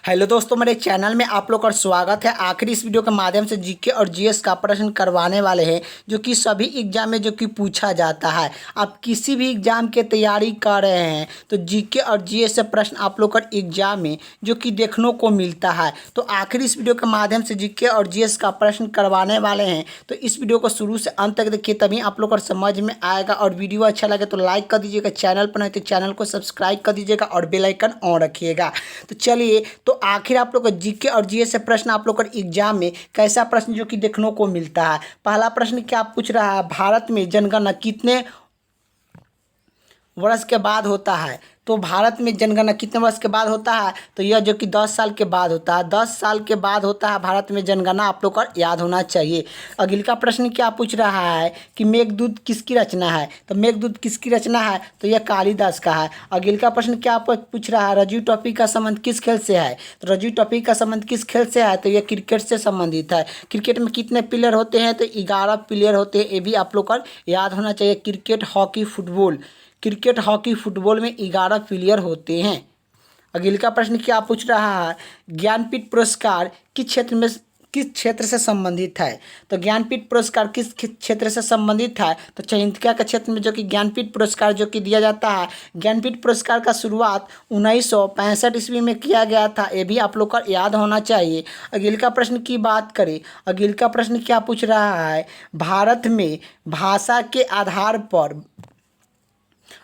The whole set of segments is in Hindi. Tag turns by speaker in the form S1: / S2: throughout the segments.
S1: हेलो दोस्तों, मेरे चैनल में आप लोग का स्वागत है। आखिरी इस वीडियो के माध्यम से जीके और जीएस का प्रश्न करवाने वाले हैं जो कि सभी एग्जाम में जो कि पूछा जाता है। आप किसी भी एग्जाम की तैयारी कर रहे हैं तो जीके और जीएस से प्रश्न आप लोग का एग्जाम में जो कि देखने को मिलता है। तो आखिरी इस वीडियो के माध्यम से जीके और जीएस का प्रश्न करवाने वाले हैं, तो इस वीडियो को शुरू से अंत तक देखिए, तभी आप लोग को समझ में आएगा। और वीडियो अच्छा लगे तो लाइक कर दीजिएगा, चैनल पर नहीं तो चैनल को सब्सक्राइब कर दीजिएगा और बेल आइकन ऑन रखिएगा। तो चलिए, तो आखिर आप लोग का जीके और जीएस से प्रश्न आप लोग का एग्जाम में कैसा प्रश्न जो कि देखने को मिलता है। पहला प्रश्न क्या पूछ रहा है, भारत में जनगणना कितने वर्ष के बाद होता है। तो भारत में जनगणना कितने वर्ष के बाद होता है, तो यह जो कि 10 साल के बाद होता है। 10 साल के बाद होता है भारत में जनगणना, आप लोग का याद होना चाहिए। अगला प्रश्न क्या पूछ रहा है कि मेघदूत किसकी रचना है। तो मेघदूत किसकी रचना है, तो यह कालिदास का है। अगला प्रश्न क्या पूछ रहा है, रणजी ट्रॉफी का संबंध किस खेल से है। तो रणजी ट्रॉफी का संबंध किस खेल से है, तो यह क्रिकेट से संबंधित है। क्रिकेट में कितने प्लेयर होते हैं, तो 11 प्लेयर होते हैं। ये भी आप लोग का याद होना चाहिए। Cricket, hockey, football, cricket, hockey, football में 11 प्लेयर होते हैं। अगला प्रश्न क्या पूछ रहा है, ज्ञानपीठ पुरस्कार किस क्षेत्र से संबंधित है। तो ज्ञानपीठ पुरस्कार किस क्षेत्र से संबंधित है, तो चयनिका के क्षेत्र में जो कि ज्ञानपीठ पुरस्कार जो कि दिया जाता है। ज्ञानपीठ पुरस्कार का शुरुआत 1965 ईस्वी में किया गया था। ये भी आप लोग का याद होना चाहिए। अगला प्रश्न की बात करें, अगला प्रश्न क्या पूछ रहा है, भारत में भाषा के आधार पर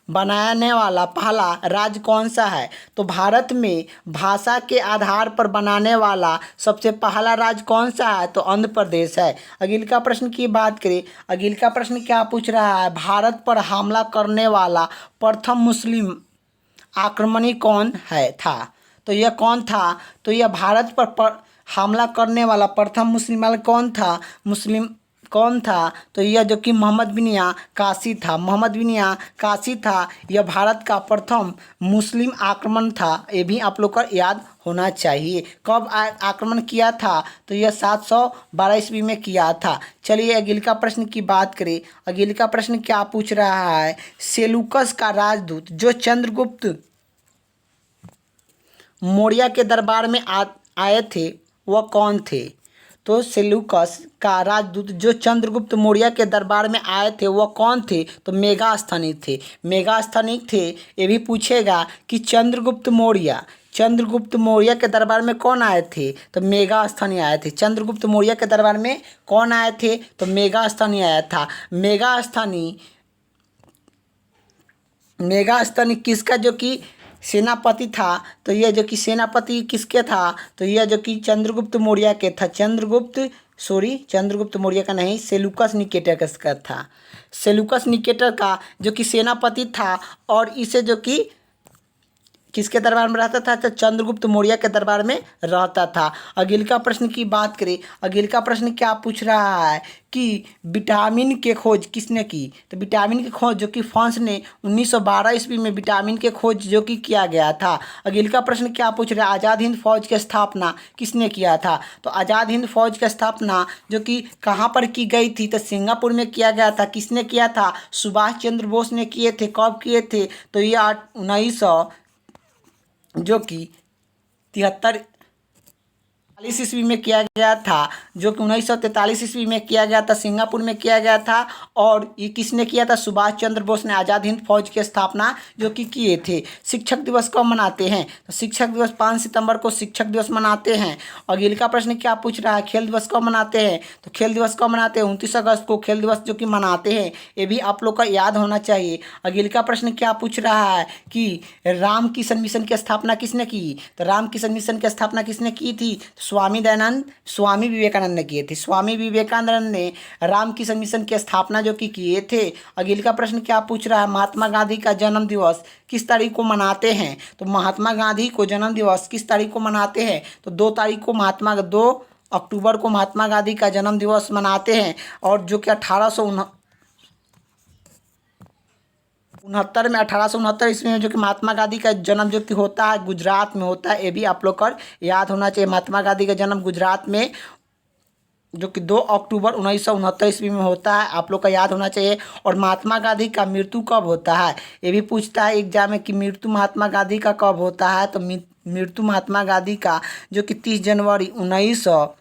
S1: बनाने वाला पहला राज्य कौन सा है। तो भारत में भाषा के आधार पर बनाने वाला सबसे पहला राज्य कौन सा है, तो आंध्र प्रदेश है। अगला प्रश्न की बात करें, अगला प्रश्न क्या पूछ रहा है, भारत पर हमला करने वाला प्रथम मुस्लिम आक्रमणी कौन है था। तो यह कौन था, तो यह भारत पर हमला करने वाला प्रथम मुस्लिम कौन था, तो यह जो कि मोहम्मद बिन कासी था। मोहम्मद बिन कासी था, यह भारत का प्रथम मुस्लिम आक्रमण था। ये भी आप लोग को याद होना चाहिए। कब आक्रमण किया था, तो यह 712 ईस्वी में किया था। चलिए अगला प्रश्न की बात करें। अगला प्रश्न क्या पूछ रहा है, सेलूकस का राजदूत जो चंद्रगुप्त मौर्य के दरबार में आए थे वह कौन थे। तो सेलूकस का राजदूत जो चंद्रगुप्त मौर्य के दरबार में आए थे वह कौन थे, तो मेगास्थनीक थे। मेगास्थनीक थे। ये भी पूछेगा कि चंद्रगुप्त मौर्य के दरबार में कौन आए थे, तो मेगास्थनी आए थे। चंद्रगुप्त मौर्य के दरबार में कौन आए थे, तो मेगास्थनी आया था। मेगास्थनी किसका जो कि सेनापति था, तो यह जो कि सेनापति किसके था, तो यह जो कि चंद्रगुप्त मौर्य के था। चंद्रगुप्त मौर्य का नहीं, सेलूकस निकेटर का था। सेलूकस निकेटर का जो कि सेनापति था और इसे जो कि किसके दरबार में रहता था, तो चंद्रगुप्त मौर्य के दरबार में रहता था। अगला प्रश्न की बात करें, अगला प्रश्न क्या पूछ रहा है कि विटामिन के खोज किसने की। तो विटामिन की खोज जो कि फ्रांस ने 1912 ईस्वी में विटामिन के खोज जो कि किया गया था। अगला प्रश्न क्या पूछ रहा है, आज़ाद हिंद फौज की स्थापना किसने किया था। तो आज़ाद हिंद फौज की स्थापना जो कि कहाँ पर की गई थी, तो सिंगापुर में किया गया था। किसने किया था, सुभाष चंद्र बोस ने किए थे। कब किए थे, तो यह 1900 जो कि 43 ईस्वी में किया गया था। जो कि 1943 ईस्वी में किया गया था, सिंगापुर में किया गया था। और ये किसने किया था, सुभाष चंद्र बोस ने आज़ाद हिंद फौज की स्थापना जो कि किए थे। शिक्षक दिवस कब मनाते हैं, तो शिक्षक दिवस 5 सितंबर को शिक्षक दिवस मनाते हैं। और अगला प्रश्न क्या पूछ रहा है, खेल दिवस कब मनाते हैं। तो खेल दिवस कब मनाते हैं, 29 अगस्त को खेल दिवस जो कि मनाते हैं। ये भी आप लोग का याद होना चाहिए। अगला प्रश्न क्या पूछ रहा है कि रामकिशन मिशन की स्थापना किसने की। तो रामकिशन मिशन की स्थापना किसने की थी, स्वामी विवेकानंद ने किए थे। स्वामी विवेकानंद ने रामकिशन मिशन की स्थापना जो कि किए थे। अगला प्रश्न क्या पूछ रहा है, महात्मा गांधी का जन्म दिवस किस तारीख को मनाते हैं। तो महात्मा गांधी को जन्म दिवस किस तारीख को मनाते हैं, तो 2 अक्टूबर को महात्मा गांधी का जन्म दिवस मनाते हैं। और जो कि 1869 ईस्वी में जो कि महात्मा गांधी का जन्म जो कि होता है गुजरात में होता है। ये भी आप लोग को याद होना चाहिए। महात्मा गांधी का जन्म गुजरात में जो कि 2 अक्टूबर 1969 ईस्वी में होता है, आप लोग का याद होना चाहिए। और महात्मा गांधी का मृत्यु कब होता है, ये भी पूछता है एग्जाम में कि मृत्यु महात्मा गांधी का कब होता है। तो मृत्यु महात्मा गांधी का जो कि 30 जनवरी 1900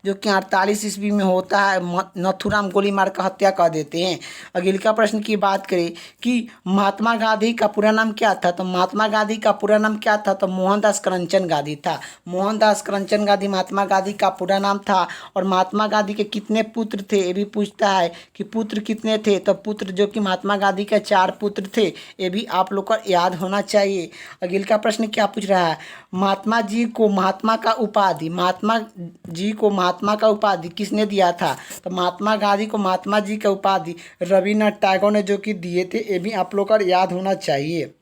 S1: जो कि 48 ईस्वी में होता है। नथुराम गोली मार कर हत्या कर देते हैं। अगले का प्रश्न की बात करें कि महात्मा गांधी का पूरा नाम क्या था, तो महात्मा गांधी का पूरा नाम क्या था, तो मोहनदास करमचंद गांधी था। मोहनदास करमचंद गांधी महात्मा गांधी का पूरा नाम था। और महात्मा गांधी के कितने पुत्र थे, ये भी पूछता है कि पुत्र कितने थे, तो पुत्र जो कि महात्मा गांधी के 4 पुत्र थे, ये भी आप लोग को याद होना चाहिए। अगले का प्रश्न क्या पूछ रहा है, महात्मा जी को महात्मा का उपाधि किसने दिया था, तो महात्मा गांधी को महात्मा जी का उपाधि रविन्द्रनाथ टैगोर ने जो कि दिए थे, ये भी आप लोग को याद होना चाहिए।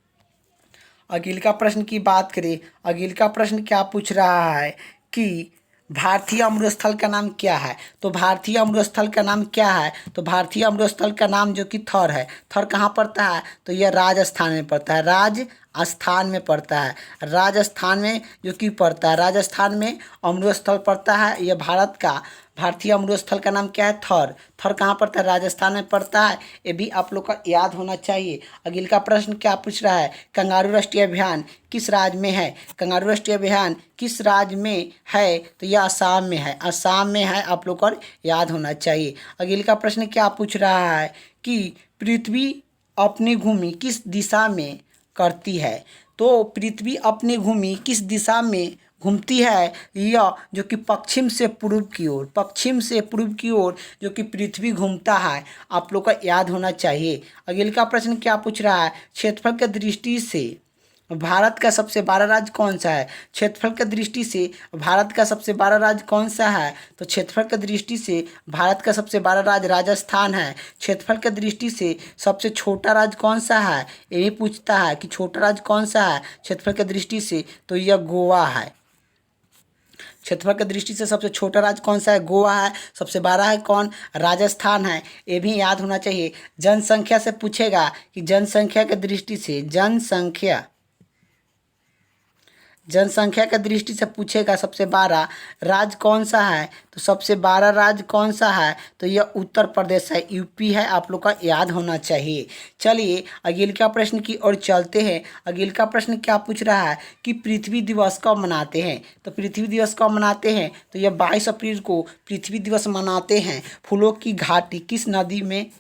S1: अगले का प्रश्न की बात करें, अगले का प्रश्न क्या पूछ रहा है कि भारतीय अमृत स्थल का नाम क्या है, तो भारतीय अमृत स्थल का नाम क्या है, तो भारतीय अमृत स्थल का नाम जो कि थर है। थर कहाँ पड़ता है, तो यह राजस्थान में पड़ता है। राजस्थान में पड़ता है, राजस्थान में जो कि पड़ता है, राजस्थान में अमृत स्थल पड़ता है। यह भारत का भारतीय अमृत स्थल का नाम क्या है, थर। थर कहाँ पड़ता है, राजस्थान में पड़ता है। ये भी आप लोग का याद होना चाहिए। अगले का प्रश्न क्या पूछ रहा है, कंगारू राष्ट्रीय अभियान किस राज्य में है, कंगारू राष्ट्रीय अभियान किस राज्य में है, तो यह असम में है। असम में है, आप लोग को याद होना चाहिए। अगले का प्रश्न क्या पूछ रहा है कि पृथ्वी अपनी घूमी किस दिशा में करती है, तो पृथ्वी अपनी घूमी किस दिशा में घूमती है, यह जो कि पश्चिम से पूर्व की ओर जो कि पृथ्वी घूमता है, आप लोग का याद होना चाहिए। अगले का प्रश्न क्या पूछ रहा है, क्षेत्रफल की दृष्टि से भारत का सबसे बड़ा राज्य कौन सा है, क्षेत्रफल की दृष्टि से भारत का सबसे बड़ा राज्य कौन सा है, तो क्षेत्रफल की दृष्टि से भारत का सबसे बड़ा राज्य राजस्थान है। क्षेत्रफल की दृष्टि से सबसे छोटा राज्य कौन सा है, ये भी पूछता है कि छोटा राज्य कौन सा है क्षेत्रफल की दृष्टि से, तो यह गोवा है। क्षेत्रफल की दृष्टि से सबसे छोटा राज्य कौन सा है, गोवा है। सबसे बड़ा है कौन, राजस्थान है। ये भी याद होना चाहिए। जनसंख्या से पूछेगा कि जनसंख्या की दृष्टि से जनसंख्या की दृष्टि से पूछेगा सबसे बड़ा राज्य कौन सा है, तो सबसे बड़ा राज्य कौन सा है, तो यह उत्तर प्रदेश है, यूपी है। आप लोग का याद होना चाहिए। चलिए अगले का प्रश्न की ओर चलते हैं। अगले का प्रश्न क्या पूछ रहा है कि पृथ्वी दिवस कब मनाते हैं, तो पृथ्वी दिवस कब मनाते हैं, तो यह 22 अप्रैल को पृथ्वी दिवस मनाते हैं। फूलों की घाटी किस नदी में,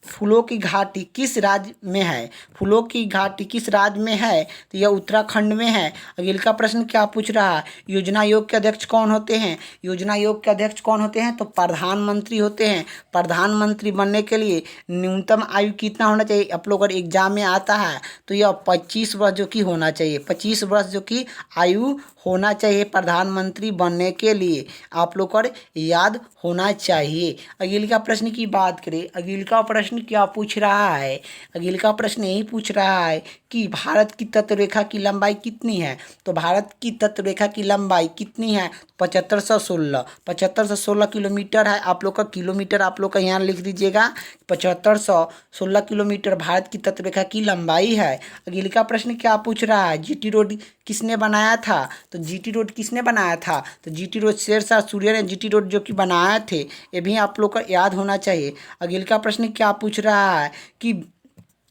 S1: फूलों की घाटी किस राज्य में है, फूलों की घाटी किस राज्य में है, तो यह उत्तराखंड में है। अगले का प्रश्न क्या पूछ रहा है, योजना आयोग के अध्यक्ष कौन होते हैं, योजना आयोग के अध्यक्ष कौन होते हैं, तो प्रधानमंत्री होते हैं। प्रधानमंत्री बनने के लिए न्यूनतम आयु कितना होना चाहिए, आप लोग अगर एग्जाम में आता है तो यह 25 वर्ष जो कि होना चाहिए, 25 वर्ष जो कि आयु होना चाहिए प्रधानमंत्री बनने के लिए, आप लोग को याद होना चाहिए। अगले का प्रश्न की बात करें, अगले का प्रश्न क्या पूछ रहा है, अगले का प्रश्न यही पूछ रहा है कि भारत की तटरेखा की लंबाई कितनी है, तो भारत की तटरेखा की लंबाई कितनी है, 7516 किलोमीटर है। आप लोग का किलोमीटर आप लोग का यहाँ लिख दीजिएगा, 7516 किलोमीटर भारत की तटरेखा की लंबाई है। अगले का प्रश्न क्या पूछ रहा है, जीटी रोड किसने बनाया था, तो जीटी रोड किसने बनाया था, तो जीटी रोड शेरशाह सूर्य ने जीटी रोड जो कि बनाए थे, ये भी आप लोग को याद होना चाहिए। अगले का प्रश्न क्या पूछ रहा है कि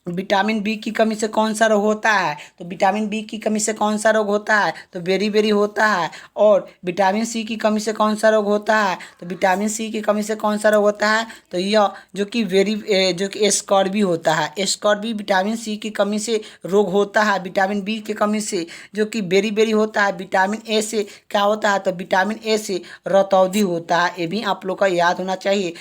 S1: विटामिन बी की कमी से कौन सा रोग होता है, तो विटामिन बी की कमी से कौन सा रोग होता है, तो बेरी होता है। और विटामिन सी की कमी से कौन सा रोग होता है, तो विटामिन सी की कमी से कौन सा रोग होता है, तो यह जो कि जो कि स्कॉर्बी होता है, स्कॉर्बी विटामिन सी की कमी से रोग होता है। विटामिन बी की कमी से जो कि बेरी होता है। विटामिन ए से क्या होता है, तो विटामिन ए से रतौंधी होता है। ये भी आप लोग का याद होना चाहिए।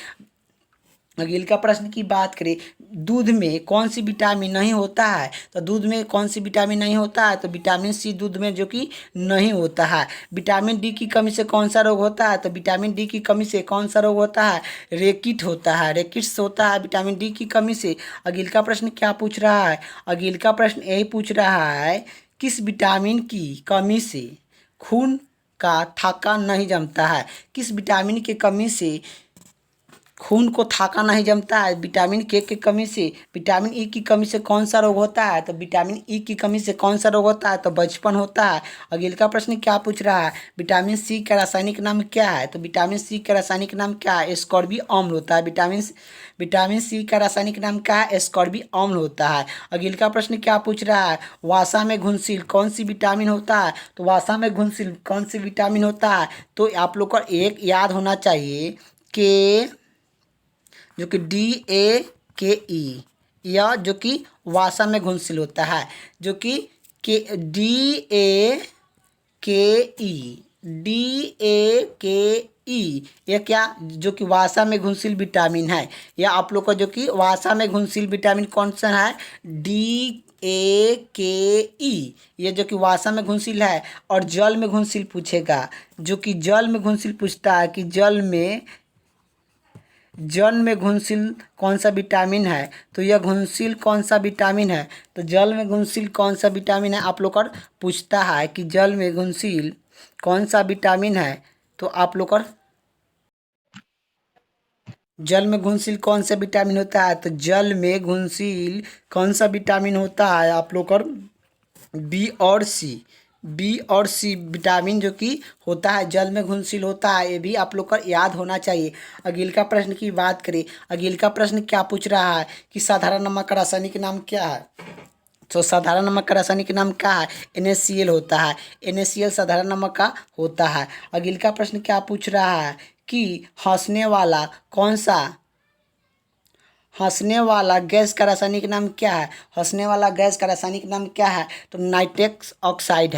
S1: अगले का प्रश्न की बात करें, दूध में कौन सी विटामिन नहीं होता है, तो दूध में कौन सी विटामिन नहीं होता है, तो विटामिन सी दूध में जो कि नहीं होता है। विटामिन डी की कमी से कौन सा रोग होता है, तो विटामिन डी की कमी से कौन सा रोग होता है, रेकिट होता है, रेकिट्स होता है विटामिन डी की कमी से। अगले का प्रश्न क्या पूछ रहा है, अगले का प्रश्न यही पूछ रहा है किस विटामिन की कमी से खून का थक्का नहीं जमता है, किस विटामिन की कमी से खून को थाका नहीं जमता है विटामिन के की कमी से। विटामिन ई की कमी से कौन सा रोग होता है? तो विटामिन ई की कमी से कौन सा रोग होता है? तो बचपन होता है। अगले का प्रश्न क्या पूछ रहा है? विटामिन सी का रासायनिक नाम क्या है? तो विटामिन सी का रासायनिक नाम क्या है? एस्कॉर्बिक अम्ल होता है। विटामिन सी का रासायनिक नाम क्या है? एस्कॉर्बिक अम्ल होता है। अगले का प्रश्न क्या पूछ रहा है? वसा में घुलनशील कौन सी विटामिन होता है? तो वसा में घुलनशील कौन सी विटामिन होता है? तो आप लोग को एक याद होना चाहिए कि जो कि DAKE, या जो कि वसा में घुलनशील होता है, जो कि DAKE यह क्या जो कि वसा में घुलनशील विटामिन है। या आप लोग का जो कि वसा में घुलनशील विटामिन कौन सा है? DAKE, ये जो कि वसा में घुलनशील है। और जल में घुलनशील पूछेगा, जो कि जल में घुलनशील पूछता है कि जल में घुलनशील कौन सा विटामिन है? तो यह घुलनशील कौन सा विटामिन है? तो जल में घुलनशील कौन सा विटामिन है आप लोग का पूछता है कि जल में घुलनशील कौन सा विटामिन है। तो आप लोग का जल में घुलनशील कौन सा विटामिन होता है? तो जल में घुलनशील कौन सा विटामिन होता है आप लोग का? बी और सी विटामिन जो कि होता है जल में घुलनशील होता है। ये भी आप लोग का याद होना चाहिए। अगले का प्रश्न की बात करें। अगले का प्रश्न क्या पूछ रहा है कि साधारण नमक का रासायनिक नाम क्या है? तो साधारण नमक का रासायनिक नाम क्या है? NaCl होता है। NaCl साधारण नमक का होता है। अगले का प्रश्न क्या पूछ रहा है कि हंसने वाला गैस का रासायनिक नाम क्या है? हंसने वाला गैस का रासायनिक नाम क्या है? तो नाइट्रस ऑक्साइड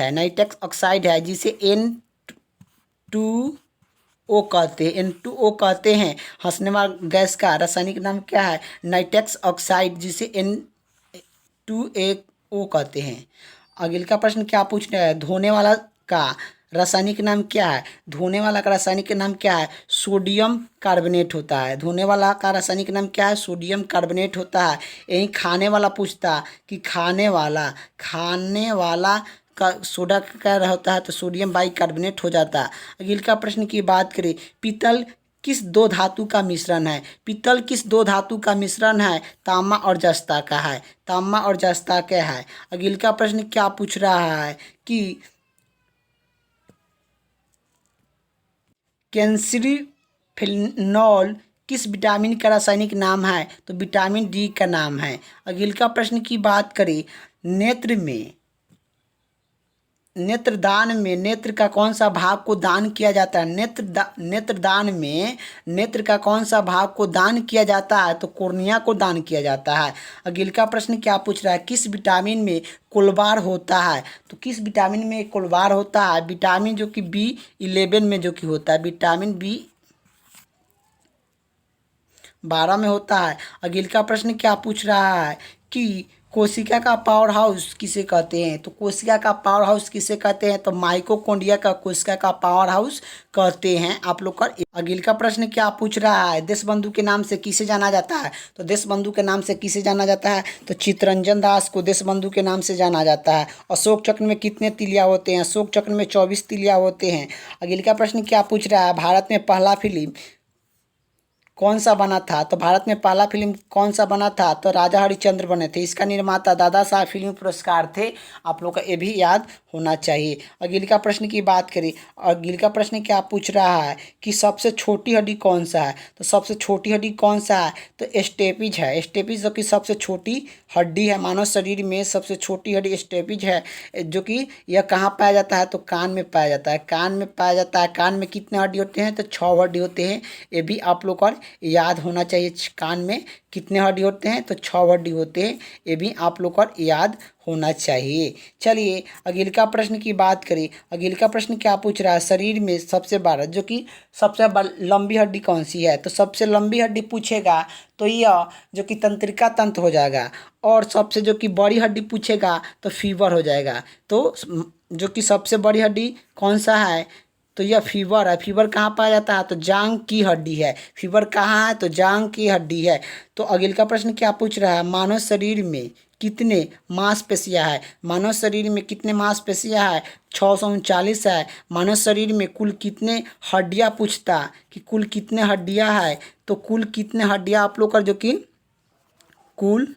S1: है जिसे N2O कहते हैं। हंसने वाला गैस का रासायनिक नाम क्या है? नाइट्रस ऑक्साइड, जिसे N2O कहते हैं। अगले का प्रश्न क्या पूछ रहा है? धोने वाला का रासायनिक नाम क्या है? धोने वाला का रासायनिक नाम क्या है? सोडियम कार्बोनेट होता है। धोने वाला का रासायनिक नाम क्या है? सोडियम कार्बोनेट होता है। यही खाने वाला पूछता कि खाने वाला का सोडा क्या होता है? तो सोडियम बाइकार्बोनेट हो जाता है। अगले का प्रश्न की बात करें। पीतल किस दो धातु का मिश्रण है? पीतल किस दो धातु का मिश्रण है? तांबा और जस्ता का है। अगले का प्रश्न क्या पूछ रहा है कि कैंसिफिनॉल किस विटामिन का रासायनिक नाम है? तो विटामिन डी का नाम है। अगले का प्रश्न की बात करें। नेत्रदान में नेत्र का कौन सा भाग को दान किया जाता है? नेत्रदान में नेत्र का कौन सा भाग को दान किया जाता है? तो कोर्निया को दान किया जाता है। अगले का प्रश्न क्या पूछ रहा है? किस विटामिन में कोलवार होता है? तो किस विटामिन में कोलवार होता है? विटामिन जो कि B11 में जो कि होता है, विटामिन B12 में होता है। अगले का प्रश्न क्या पूछ रहा है कि कोशिका का पावर हाउस किसे कहते हैं? तो कोशिका का पावर हाउस किसे कहते हैं? तो माइटोकॉन्ड्रिया का कोशिका का पावर हाउस कहते हैं आप लोग का। अगले का प्रश्न क्या पूछ रहा है? देशबंधु के नाम से किसे जाना जाता है? तो देशबंधु के नाम से किसे जाना जाता है? तो चित्तरंजन दास को देशबंधु के नाम से जाना जाता है। अशोक चक्र में कितने तिलिया होते हैं? अशोक चक्र में 24 तिलिया होते हैं। अगले का प्रश्न क्या पूछ रहा है? भारत में पहला फिल्म कौन सा बना था? तो भारत में पहला फिल्म कौन सा बना था? तो राजा हरिश्चंद्र बने थे। इसका निर्माता दादा साहब फिल्म पुरस्कार थे। आप लोग का ये भी याद होना चाहिए। अगले का प्रश्न की बात करें। अगले का प्रश्न क्या पूछ रहा है कि सबसे छोटी हड्डी कौन सा है? तो सबसे छोटी हड्डी कौन सा है? तो स्टेपिज है। स्टेपिज जो कि सबसे छोटी हड्डी है। मानव शरीर में सबसे छोटी हड्डी स्टेपिज है, जो कि यह कहाँ पाया जाता है? तो कान में पाया जाता है। कान में कितने हड्डी होते हैं? तो 6 हड्डी होते हैं। ये भी आप लोग का याद होना चाहिए। कान में कितने हड्डी होते हैं? तो 6 हड्डी होते हैं। ये भी आप लोग को याद होना चाहिए। चलिए अगले का प्रश्न की बात करें। अगले का प्रश्न क्या पूछ रहा है? शरीर में सबसे बड़ा जो कि सबसे लंबी हड्डी कौन सी है? तो सबसे लंबी हड्डी पूछेगा तो यह जो कि तंत्रिका तंत्र हो जाएगा। और सबसे जो कि बड़ी हड्डी पूछेगा तो फीवर हो जाएगा। तो जो कि सबसे बड़ी हड्डी कौन सा है? तो यह फीवर है। फीवर कहाँ पाया जाता है? तो जांघ की हड्डी है। फीवर कहाँ है? तो जांघ की हड्डी है। तो अगले का प्रश्न क्या पूछ रहा है? मानव शरीर में कितने मांसपेशियां है? मानव शरीर में कितने मांसपेशियां है? 639 है। मानव शरीर में कुल कितने हड्डियां पूछता कि कुल कितने हड्डियां है? तो कुल कितने हड्डियाँ आप लोग का जो कि कुल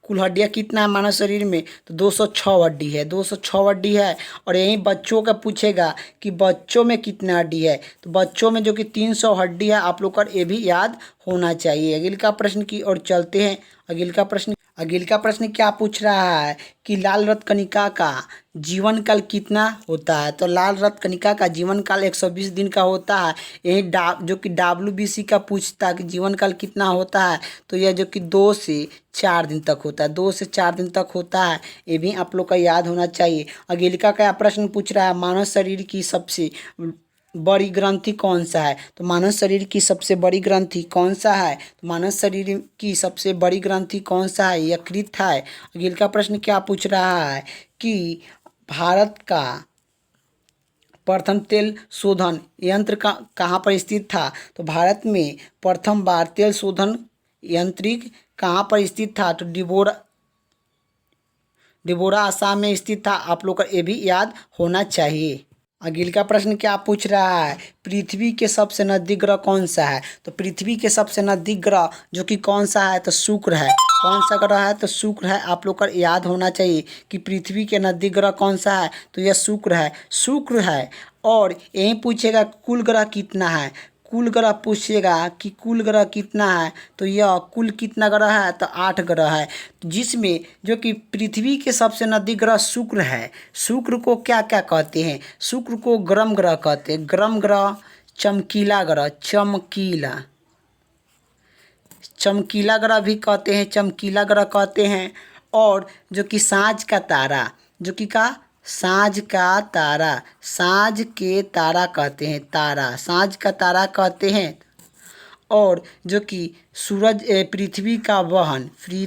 S1: कुल हड्डियाँ कितना है मानव शरीर में? तो 206 हड्डी है, 206 हड्डी है। और यही बच्चों का पूछेगा कि बच्चों में कितना हड्डी है, तो बच्चों में जो कि 300 हड्डी है आप लोग का, ये भी याद होना चाहिए। अगले का प्रश्न की ओर चलते हैं। अगले का प्रश्न क्या पूछ रहा है कि लाल रक्त कणिका का जीवन काल कितना होता है? तो लाल रक्त कणिका का जीवन काल 120 दिन का होता है। यही जो कि WBC का पूछता है कि जीवन काल कितना होता है, तो यह जो कि 2 से 4 दिन तक होता है, 2 से 4 दिन तक होता है। ये भी आप लोग का याद होना चाहिए। अगले का क्या प्रश्न पूछ रहा है, मानव शरीर की सबसे बड़ी ग्रंथि कौन सा है? तो मानव शरीर की सबसे बड़ी ग्रंथि कौन सा है? तो मानव शरीर की सबसे बड़ी ग्रंथि कौन सा है? यकृत है। अगले का प्रश्न क्या पूछ रहा है कि भारत का प्रथम तेल शोधन यंत्र कहाँ पर स्थित था? तो भारत में प्रथम बार तेल शोधन यंत्र कहाँ पर स्थित था? तो डिबोरा असम में स्थित था। आप लोग का ये भी याद होना चाहिए। अगले का प्रश्न क्या पूछ रहा है, पृथ्वी के सबसे नजदीक ग्रह कौन सा है? तो पृथ्वी के सबसे नजदीक ग्रह जो कि कौन सा है? तो शुक्र है। कौन सा ग्रह है? तो शुक्र है। आप लोग का याद होना चाहिए कि पृथ्वी के नजदीक ग्रह कौन सा है, तो यह शुक्र है, शुक्र है। और यही पूछेगा कुल ग्रह कितना है, कुल ग्रह पूछेगा कि कुल ग्रह कितना है, तो यह कुल कितना ग्रह है? तो 8 ग्रह है, जिसमें जो कि पृथ्वी के सबसे नजदीक ग्रह शुक्र है। शुक्र को क्या क्या कहते हैं? शुक्र को गर्म ग्रह कहते हैं, गर्म ग्रह, चमकीला ग्रह, चमकीला ग्रह भी कहते हैं, चमकीला ग्रह कहते हैं। और जो कि साँझ का तारा, जो कि साँझ का तारा, साँझ के तारा कहते हैं, तारा, साँझ का तारा कहते हैं। और जो कि सूरज पृथ्वी का वहन भी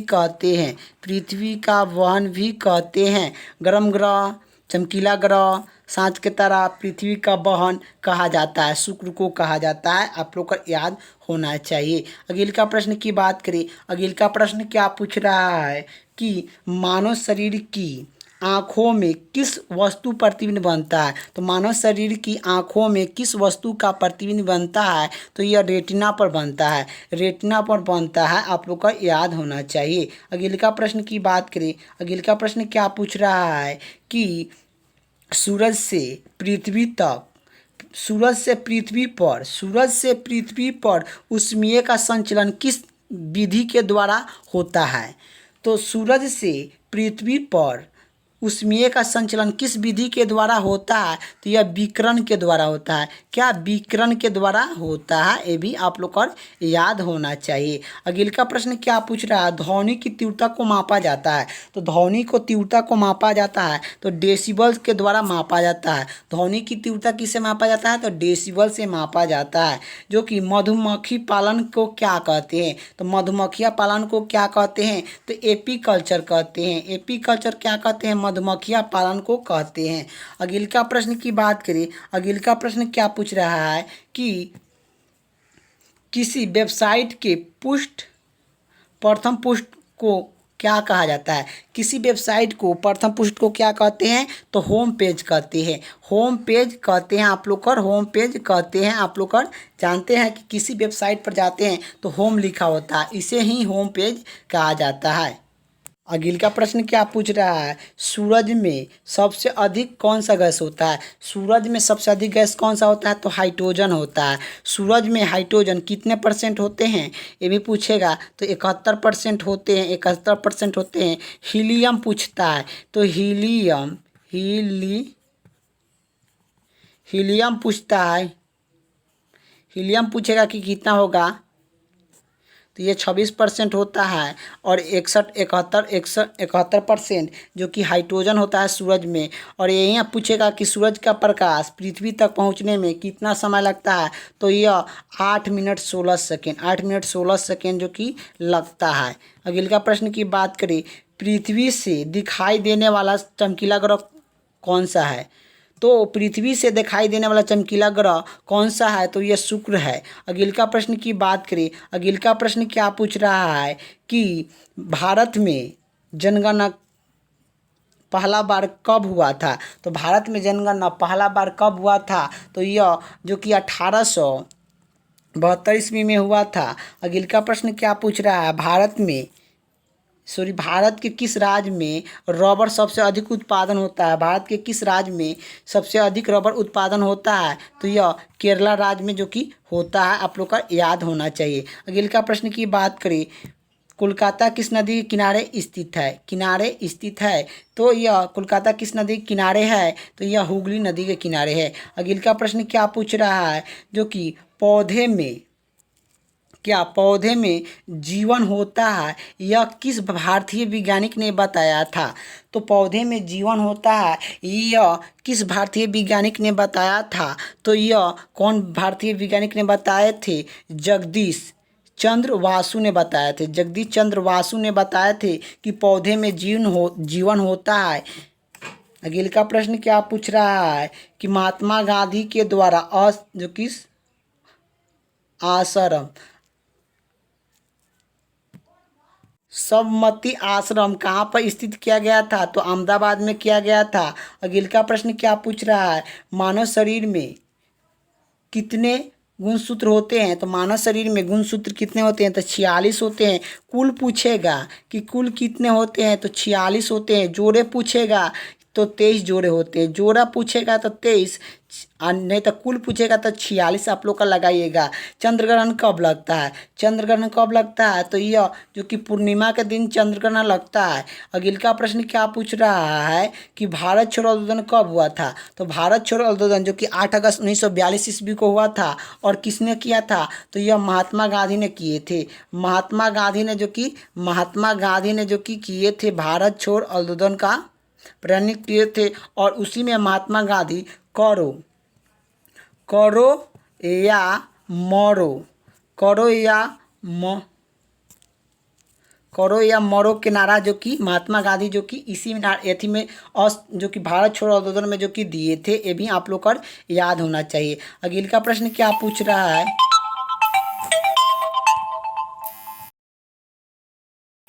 S1: कहते हैं, पृथ्वी का वहन भी कहते हैं। गर्म ग्रह, चमकीला ग्रह, साँझ के तारा, पृथ्वी का वहन कहा जाता है, शुक्र को कहा जाता है। आप लोग को याद होना चाहिए। अगले का प्रश्न की बात करें। अगले का प्रश्न क्या पूछ रहा है कि मानव शरीर की आँखों में किस वस्तु प्रतिबिंब बनता है? तो मानव शरीर की आँखों में किस वस्तु का प्रतिबिंब बनता है? तो यह रेटिना पर बनता है, रेटिना पर बनता है। आप लोग का याद होना चाहिए। अगले का प्रश्न की बात करें। अगले का प्रश्न क्या पूछ रहा है कि सूरज से पृथ्वी पर ऊष्मीय का संचलन किस विधि के द्वारा होता है? तो सूरज से पृथ्वी पर ऊष्मीय का संचलन किस विधि के द्वारा होता है? तो यह विकिरण के द्वारा होता है। क्या? विकिरण के द्वारा होता है। ये भी आप लोग को याद होना चाहिए। अगले का प्रश्न क्या पूछ रहा है, ध्वनि की तीव्रता को मापा जाता है? तो ध्वनि को तीव्रता को मापा जाता है तो डेसिबल के द्वारा मापा जाता है। ध्वनि की तीव्रता किससे मापा जाता है? तो डेसिबल से मापा जाता है। जो कि मधुमक्खी पालन को क्या कहते हैं? तो मधुमक्खियाँ पालन को क्या कहते हैं? तो एपीकल्चर कहते हैं। एपीकल्चर क्या कहते हैं? मधुमक्खियाँ पालन को कहते हैं। अगले का प्रश्न की बात करें। अगले का प्रश्न क्या पूछ रहा है कि किसी वेबसाइट के प्रथम पृष्ठ को क्या कहा जाता है? किसी वेबसाइट को प्रथम पृष्ठ को क्या कहते हैं? तो होम पेज कहते हैं, होम पेज कहते हैं। आप लोग कर होम पेज कहते हैं। आप लोग कर जानते हैं कि किसी वेबसाइट पर जाते हैं तो होम लिखा होता है, इसे ही होम पेज कहा जाता है। अगले का प्रश्न क्या पूछ रहा है, सूरज में सबसे अधिक कौन सा गैस होता है? सूरज में सबसे अधिक गैस कौन सा होता है? तो हाइड्रोजन होता है। सूरज में हाइड्रोजन कितने % होते हैं ये भी पूछेगा, तो 71% होते हैं, 71% होते हैं। हीलियम पूछता है तो हीलियम पूछता है, हीलियम पूछेगा कि कितना होगा, तो ये 26% होता है। और 71% जो कि हाइड्रोजन होता है सूरज में। और यही आप पूछेगा कि सूरज का प्रकाश पृथ्वी तक पहुंचने में कितना समय लगता है? तो यह 8 मिनट 16 सेकेंड, 8 मिनट 16 सेकेंड जो कि लगता है। अगले का प्रश्न की बात करें, पृथ्वी से दिखाई देने वाला चमकीला ग्रह कौन सा है? तो पृथ्वी से दिखाई देने वाला चमकीला ग्रह कौन सा है? तो यह शुक्र है। अगले का प्रश्न की बात करें। अगले का प्रश्न क्या पूछ रहा है कि भारत में जनगणना पहला बार कब हुआ था? तो भारत में जनगणना पहला बार कब हुआ था? तो यह जो कि 1872 ईस्वी में हुआ था। अगले का प्रश्न क्या पूछ रहा है? भारत के किस राज्य में रबर सबसे अधिक उत्पादन होता है? भारत के किस राज्य में सबसे अधिक रबर उत्पादन होता है? तो यह केरला राज्य में जो कि होता है, आप लोग का याद होना चाहिए। अगले का प्रश्न की बात करें, कोलकाता किस नदी के किनारे स्थित है? तो यह कोलकाता किस नदी के किनारे है? तो यह हुगली नदी के किनारे है। अगले का प्रश्न क्या पूछ रहा है? जो कि पौधे में जीवन होता है, यह किस भारतीय वैज्ञानिक ने बताया था? तो पौधे में जीवन होता है, यह किस भारतीय वैज्ञानिक ने बताया था? तो यह कौन भारतीय वैज्ञानिक ने बताए थे? जगदीश चंद्र वासु ने बताए थे कि पौधे में जीवन होता है। अगले का प्रश्न क्या पूछ रहा है कि महात्मा गांधी के द्वारा आश्रम सबमती आश्रम कहाँ पर स्थित किया गया था? तो अहमदाबाद में किया गया था। अगले का प्रश्न क्या पूछ रहा है? मानव शरीर में कितने गुणसूत्र होते हैं? तो मानव शरीर में गुणसूत्र कितने होते हैं? तो 46 होते हैं। कुल पूछेगा कि कुल कितने होते हैं? तो 46 होते हैं। जोड़े पूछेगा तो 23 जोड़े होते हैं। जोड़ा पूछेगा तो 23, नहीं तो कुल पूछेगा तो 46 आप लोग का लगाइएगा। चंद्रग्रहण कब लगता है? तो यह जो कि पूर्णिमा के दिन चंद्रग्रहण लगता है। अगले का प्रश्न क्या पूछ रहा है कि भारत छोड़ो आंदोलन कब हुआ था? तो भारत छोड़ो आंदोलन जो कि 8 अगस्त 1942 ईस्वी को हुआ था। और किसने किया था? तो यह महात्मा गांधी ने किए थे। महात्मा गांधी ने जो कि किए थे, भारत छोड़ आंदोलन का प्रेरित किए थे। और उसी में महात्मा गांधी करो या मरो के नारा जो कि महात्मा गांधी जो कि इसी एथी में जो कि भारत छोड़ो आंदोलन में जो कि दिए थे, ये भी आप लोग को याद होना चाहिए। अगले का प्रश्न क्या पूछ रहा है?